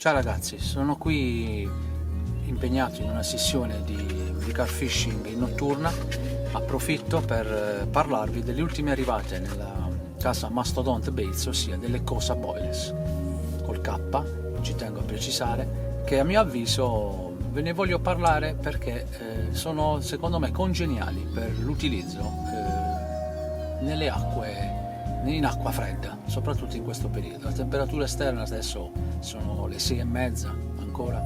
Ciao ragazzi, sono qui impegnato in una sessione di car fishing in notturna. Approfitto per parlarvi delle ultime arrivate nella casa Mastodon Baits, ossia delle Cosa Boilers col K, ci tengo a precisare, che a mio avviso ve ne voglio parlare perché sono secondo me congeniali per l'utilizzo nelle acque, in acqua fredda, soprattutto in questo periodo. La temperatura esterna adesso sono le 6:30 ancora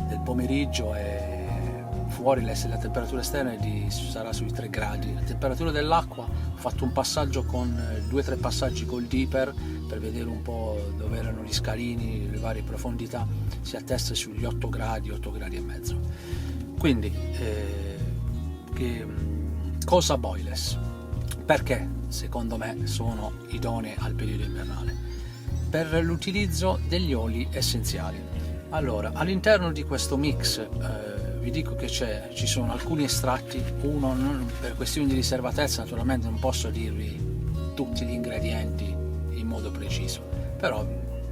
del pomeriggio e fuori la temperatura esterna sarà sui 3 gradi. La temperatura dell'acqua, ho fatto un passaggio con 2-3 passaggi col dipper per vedere un po' dove erano gli scalini, le varie profondità, si attesta sugli 8 gradi e mezzo. Quindi Cosa Boilers, perché secondo me sono idonee al periodo invernale? Per l'utilizzo degli oli essenziali. Allora, all'interno di questo mix vi dico che ci sono alcuni estratti. Uno, per questioni di riservatezza naturalmente non posso dirvi tutti gli ingredienti in modo preciso, però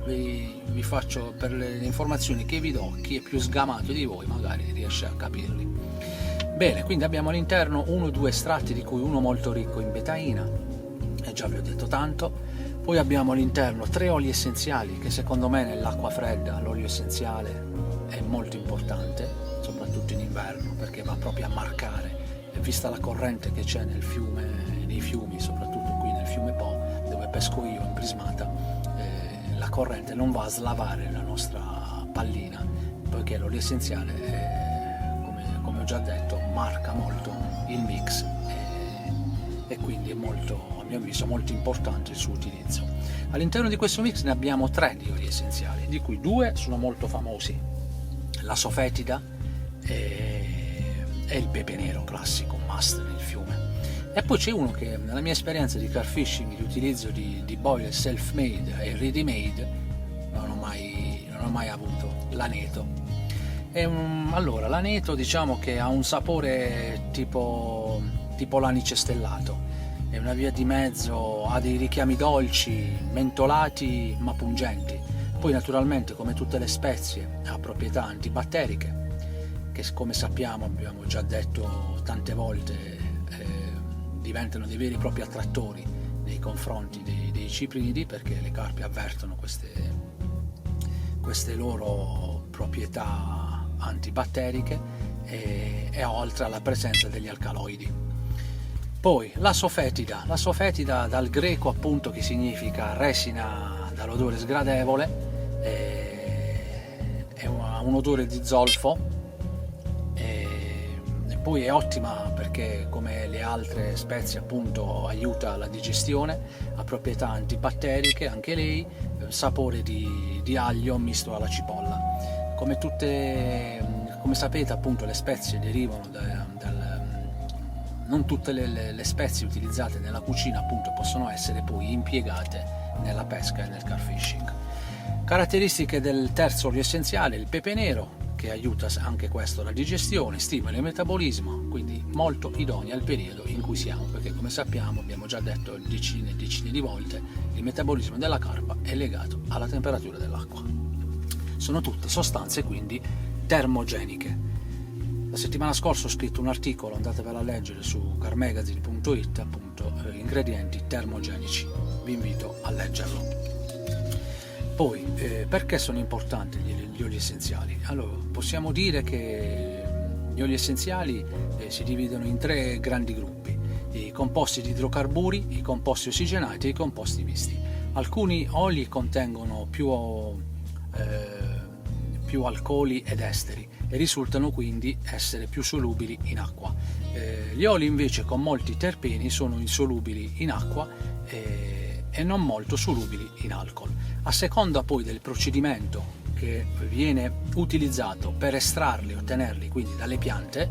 vi faccio, per le informazioni che vi do, chi è più sgamato di voi magari riesce a capirli. Bene, quindi abbiamo all'interno 1 o 2 estratti, di cui uno molto ricco in betaina, e già vi ho detto tanto. Poi abbiamo all'interno 3 oli essenziali, che secondo me nell'acqua fredda l'olio essenziale è molto importante, soprattutto in inverno, perché va proprio a marcare, e vista la corrente che c'è nel fiume, nei fiumi, soprattutto qui nel fiume Po, dove pesco io in Prismata, la corrente non va a slavare la nostra pallina, poiché l'olio essenziale come ho già detto, marca molto il mix e quindi è molto, a mio avviso, molto importante il suo utilizzo. All'interno di questo mix ne abbiamo 3 di oli essenziali, di cui 2 sono molto famosi: la sofetida e il pepe nero classico, must nel fiume. E poi c'è uno che nella mia esperienza di car fishing, di utilizzo di boiler self-made e ready-made, non ho mai avuto: l'aneto. Allora, l'aneto, diciamo che ha un sapore tipo l'anice stellato, è una via di mezzo, ha dei richiami dolci, mentolati ma pungenti. Poi naturalmente, come tutte le spezie, ha proprietà antibatteriche, che come sappiamo, abbiamo già detto tante volte, diventano dei veri e propri attrattori nei confronti dei ciprinidi, perché le carpe avvertono queste loro proprietà antibatteriche e oltre alla presenza degli alcaloidi. Poi la sofetida dal greco appunto, che significa resina dall'odore sgradevole, ha un odore di zolfo e poi è ottima perché, come le altre spezie appunto, aiuta la digestione, ha proprietà antibatteriche anche lei, sapore di aglio misto alla cipolla. Come sapete appunto, le spezie derivano non tutte le spezie utilizzate nella cucina appunto possono essere poi impiegate nella pesca e nel car fishing. Caratteristiche del terzo olio essenziale: il pepe nero, che aiuta anche questo la digestione, stimola il metabolismo, quindi molto idoneo al periodo in cui siamo, perché come sappiamo, abbiamo già detto decine e decine di volte, il metabolismo della carpa è legato alla temperatura dell'acqua. Sono tutte sostanze quindi termogeniche. La settimana scorsa ho scritto un articolo, andatevelo a leggere su carmagazine.it, appunto, ingredienti termogenici, vi invito a leggerlo. Poi perché sono importanti gli oli essenziali? Allora, possiamo dire che gli oli essenziali si dividono in 3 grandi gruppi: i composti di idrocarburi, i composti ossigenati e i composti misti. Alcuni oli contengono più alcoli ed esteri e risultano quindi essere più solubili in acqua. Gli oli invece con molti terpeni sono insolubili in acqua e non molto solubili in alcol. A seconda poi del procedimento che viene utilizzato per estrarli e ottenerli quindi dalle piante,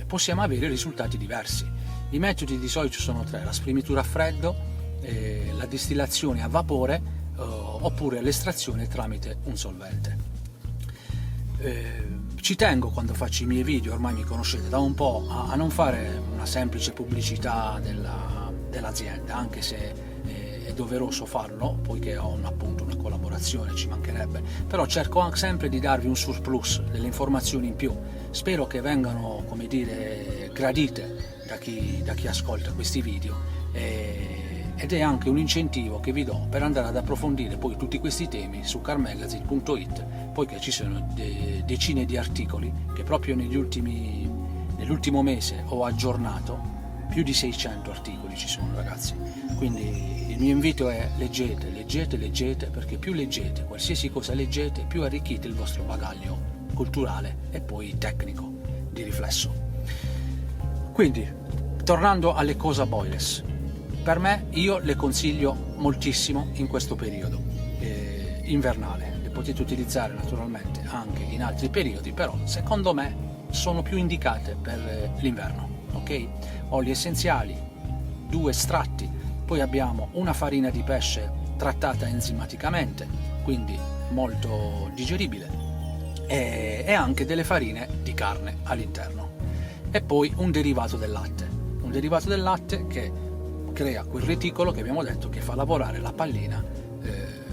possiamo avere risultati diversi. I metodi di solito sono 3: la spremitura a freddo, la distillazione a vapore, oppure l'estrazione tramite un solvente. Ci tengo, quando faccio i miei video, ormai mi conoscete da un po', a non fare una semplice pubblicità dell'azienda, anche se doveroso farlo, poiché ho appunto una collaborazione, ci mancherebbe, però cerco anche sempre di darvi un surplus, delle informazioni in più. Spero che vengano, come dire, gradite da chi ascolta questi video, ed è anche un incentivo che vi do per andare ad approfondire poi tutti questi temi su carmagazine.it, poiché ci sono decine di articoli che proprio nell'ultimo mese ho aggiornato. Più di 600 articoli ci sono, ragazzi, quindi il mio invito è leggete, perché più leggete, qualsiasi cosa leggete, più arricchite il vostro bagaglio culturale e poi tecnico di riflesso. Quindi, tornando alle cosa Boyless, per me, io le consiglio moltissimo in questo periodo invernale. Le potete utilizzare naturalmente anche in altri periodi, però secondo me sono più indicate per l'inverno. Ok? Oli essenziali, 2 estratti, poi abbiamo una farina di pesce trattata enzimaticamente, quindi molto digeribile, e anche delle farine di carne all'interno, e poi un derivato del latte che crea quel reticolo che abbiamo detto che fa lavorare la pallina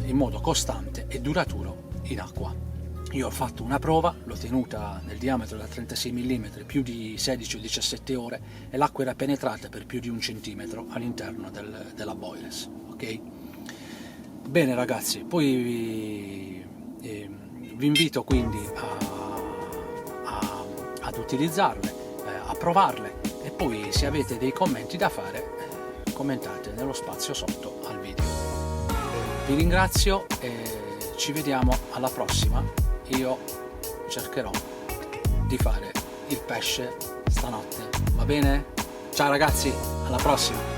in modo costante e duraturo in acqua. Io ho fatto una prova, l'ho tenuta nel diametro da 36 mm più di 16 o 17 ore e l'acqua era penetrata per più di 1 centimetro all'interno della Boyless. Ok? Bene ragazzi, poi vi invito quindi ad utilizzarle, a provarle, e poi se avete dei commenti da fare commentate nello spazio sotto al video. Vi ringrazio e ci vediamo alla prossima. Io cercherò di fare il pesce stanotte, va bene? Ciao ragazzi, alla prossima!